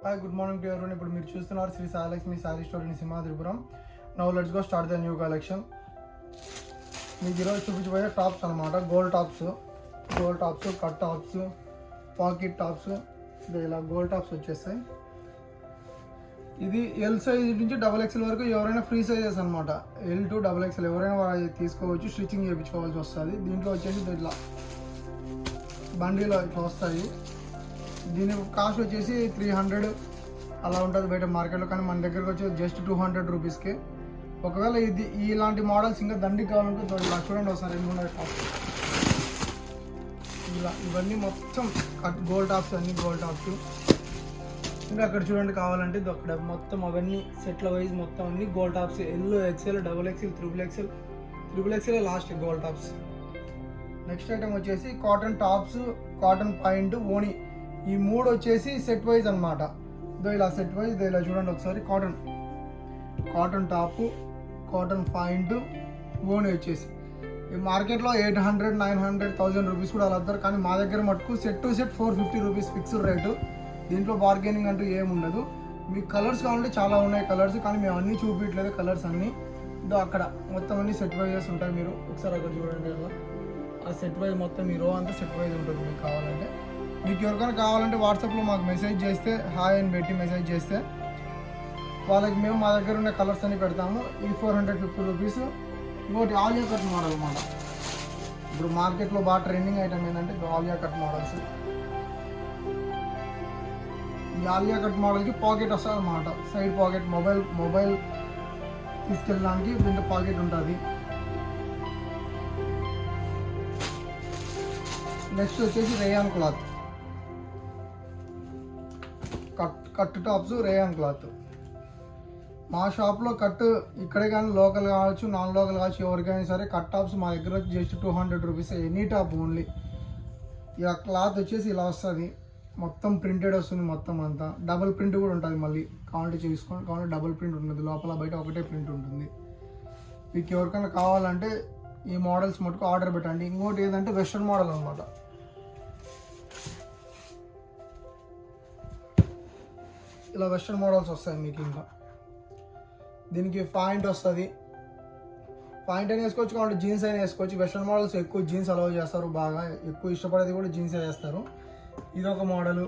Hi, good morning to everyone. ఇప్పుడు మీరు చూస్తున్నారు Shri Sailakshmi sari store in Simhadripuram. Now let's go start the new collection. మీకు ఈరోజు చూపించబోయే టాప్స్ అనమాట. Gold tops, cut tops, pocket tops, ఇలా గోల్డ్ టాప్స్ వచ్చేస్తాయి. ఇది ఎల్ సైజ్ నుంచి XXL వరకు ఎవరైనా ఫ్రీ సైజెస్ అనమాట. L to XXL ఎవరైనా తీసుకోవచ్చు, స్టిచ్చింగ్ చేయించుకోవాల్సి వస్తుంది. దీంట్లో వచ్చేసి ఇట్లా బండిలో ఇట్లా వస్తాయి. దీని కాస్ట్ వచ్చేసి 300 అలా ఉంటుంది బయట మార్కెట్లో, కానీ మన దగ్గరకు వచ్చేసి జస్ట్ 200 రూపీస్కే. ఒకవేళ ఇది ఇలాంటి మోడల్స్ ఇంకా దండికి కావాలంటే ఇలా చూడండి ఒకసారి ఎన్ని ఉన్నాయి టాప్స్. ఇలా ఇవన్నీ మొత్తం గోల్డ్ టాప్స్, అన్ని గోల్డ్ టాప్స్. ఇంకా అక్కడ చూడండి కావాలంటే అక్కడ మొత్తం అవన్నీ సెట్ల వైజ్ మొత్తం అన్ని gold tops. L, XL, XXL, XXL last gold tops. Next item వచ్చేసి కాటన్ టాప్స్, కాటన్ పాయింట్, ఓణి. ఈ మూడు వచ్చేసి సెట్ వైజ్ అనమాట. ఇలా సెట్ వైజ్ ఇలా చూడండి ఒకసారి. కాటన్ టాప్, కాటన్ పాయింట్, ఓణి వచ్చేసి ఈ మార్కెట్లో 800, 900, 1000 రూపీస్ కూడా అలా వస్తారు. కానీ మా దగ్గర మటుకు set to set 450 rupees fixed rate. దీంట్లో బార్గెనింగ్ అంటూ ఏమి ఉండదు. మీకు కలర్స్ కావాలంటే చాలా ఉన్నాయి కలర్స్, కానీ మేము అన్నీ చూపించలేదు కలర్స్ అన్నీ. అక్కడ మొత్తం అన్ని సెట్ వైజెస్ ఉంటాయి. మీరు ఒకసారి అక్కడ చూడండి. అలా ఆ సెట్ వైజ్ మొత్తం ఈ రో అంతా సెట్ వైజ్ ఉంటుంది. మీకు కావాలంటే, మీకు ఎవరికైనా కావాలంటే వాట్సాప్లో మాకు మెసేజ్ చేస్తే, హాయ్ అని పెట్టి మెసేజ్ చేస్తే వాళ్ళకి మేము మా దగ్గర ఉన్న కలర్స్ అన్ని పెడతాము. ఇది 450 రూపీస్. ఇంకోటి ఆలియా కట్ మోడల్ అన్నమాట. ఇప్పుడు మార్కెట్లో బాగా ట్రెండింగ్ ఐటమ్ ఏంటంటే ఆలియా కట్ మోడల్స్. ఈ ఆలియా కట్ మోడల్కి పాకెట్ వస్తుంది అన్నమాట. సైడ్ పాకెట్, మొబైల్ తీసుకెళ్ళడానికి దీంట్లో పాకెట్ ఉంటుంది. నెక్స్ట్ వచ్చేసి rayon cloth, cut tops, rayon cloth. మా షాప్లో కట్ ఇక్కడే కానీ లోకల్ కావచ్చు, నాన్ లోకల్ కావచ్చు, ఎవరికైనా సరే కట్ టాప్స్ మా దగ్గర వచ్చి just 200 rupees any top only. ఇక క్లాత్ వచ్చేసి ఇలా వస్తుంది, మొత్తం ప్రింటెడ్ వస్తుంది. మొత్తం అంతా డబుల్ ప్రింట్ కూడా ఉంటుంది. మళ్ళీ కావాలంటే చూసుకోండి, కావాలంటే డబుల్ ప్రింట్ ఉంటుంది. లోపల బయట ఒకటే ప్రింట్ ఉంటుంది. మీకు ఎవరికైనా కావాలంటే ఈ మోడల్స్ మటుకు ఆర్డర్ పెట్టండి. ఇంకోటి ఏంటంటే వెస్ట్రన్ మోడల్ అనమాట. ఇలా వెస్ట్రన్ మోడల్స్ వస్తాయి మీకు. ఇంకా దీనికి పాయింట్ వస్తుంది. పాయింట్ అయినా వేసుకోవచ్చు, కావాలంటే జీన్స్ అయినా వేసుకోవచ్చు. వెస్ట్రన్ మోడల్స్ ఎక్కువ జీన్స్ అలౌ చేస్తారు, బాగా ఎక్కువ ఇష్టపడేది కూడా జీన్స్ వేస్తారు. ఇది ఒక మోడలు.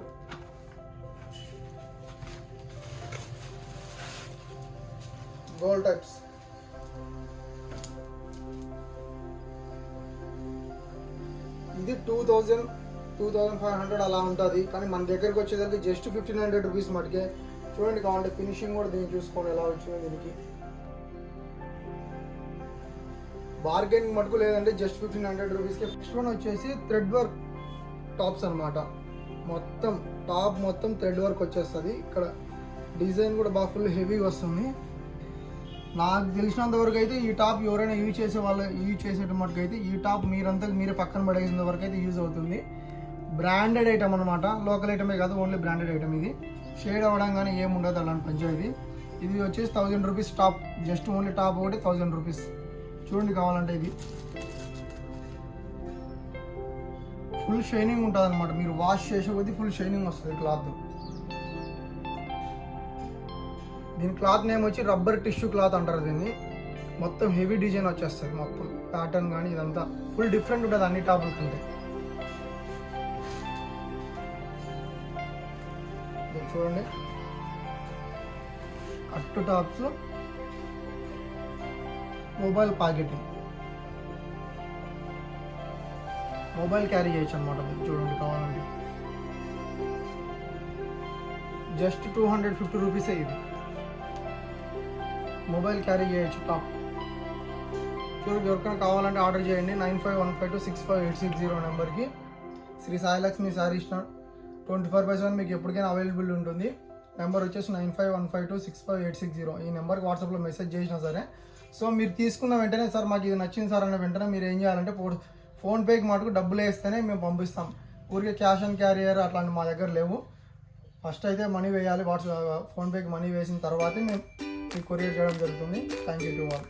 గోల్డ్ టైప్స్, ఇది 2500 అలా ఉంటుంది. కానీ మన దగ్గరకు వచ్చేసరికి జస్ట్ 1500 రూపీస్ మటుకే. చూడండి, కావాలంటే ఫినిషింగ్ కూడా దీన్ని చూసుకోండి ఎలా వచ్చిందో. దీనికి బార్గెనింగ్ మటుకు లేదంటే జస్ట్ 1500 రూపీస్కి. నెక్స్ట్ వన్ వచ్చేసి థ్రెడ్ వర్క్ టాప్స్ అనమాట. మొత్తం టాప్ మొత్తం థ్రెడ్ వర్క్ వచ్చేస్తుంది. ఇక్కడ డిజైన్ కూడా బాగా ఫుల్ హెవీగా వస్తుంది. నాకు తెలిసినంత వరకు అయితే ఈ టాప్ ఎవరైనా యూజ్ చేసేట మటుకు అయితే ఈ టాప్ మీరే పక్కన పడేసిన వరకు అయితే యూజ్ అవుతుంది. బ్రాండెడ్ ఐటమ్ అనమాట. లోకల్ ఐటమే కాదు, ఓన్లీ బ్రాండెడ్ ఐటమ్. ఇది షేడ్ అవ్వడం కానీ ఏముండదు అలాంటి పంచాయతీ. ఇది వచ్చేసి 1000 rupees top. Just only top ఒకటి 1000 రూపీస్. చూడండి కావాలంటే ఇది ఫుల్ షైనింగ్ ఉంటుంది అనమాట. మీరు వాష్ చేసే కొద్దీ ఫుల్ షైనింగ్ వస్తుంది క్లాత్. దీని క్లాత్ నేమ్ వచ్చి రబ్బర్ టిష్యూ క్లాత్ అంటారు దీన్ని. మొత్తం హెవీ డిజైన్ వచ్చేస్తుంది. మొత్తం ప్యాటర్న్ కానీ ఇదంతా ఫుల్ డిఫరెంట్ ఉంటుంది అన్ని టాపుల కంటే. చూడండి, కట్టు tops, mobile pocketing, mobile carry చేయొచ్చు అనమాట. మీకు చూడండి కావాలంటే జస్ట్ 250 రూపీసే. ఇది మొబైల్ క్యారీ చేయొచ్చు టాప్. చూడండి, ఎవరికైనా కావాలంటే ఆర్డర్ చేయండి. 9515265860 నెంబర్కి. శ్రీ సాయిలక్ష్మి శారీ స్టోర్ 24/7 మీకు ఎప్పటికైనా అవైలబుల్ ఉంటుంది. నెంబర్ వచ్చేసి 9515265860. ఈ నెంబర్కి వాట్సాప్లో మెసేజ్ చేసినా సరే. సో మీరు తీసుకున్న వెంటనే, సార్ మాకు ఇది నచ్చింది సార్ అన్న వెంటనే మీరు ఏం చేయాలంటే ఫోన్పేకి మటుకు డబ్బులు వేస్తేనే మేము పంపిస్తాం. ఊరికే క్యాష్ అండ్ క్యారియర్ అట్లాంటి మా దగ్గర లేవు. ఫస్ట్ అయితే మనీ వేయాలి. ఫోన్పేకి మనీ వేసిన తర్వాతే మేము మీకు కొరియర్ చేయడం జరుగుతుంది. Thank you to all.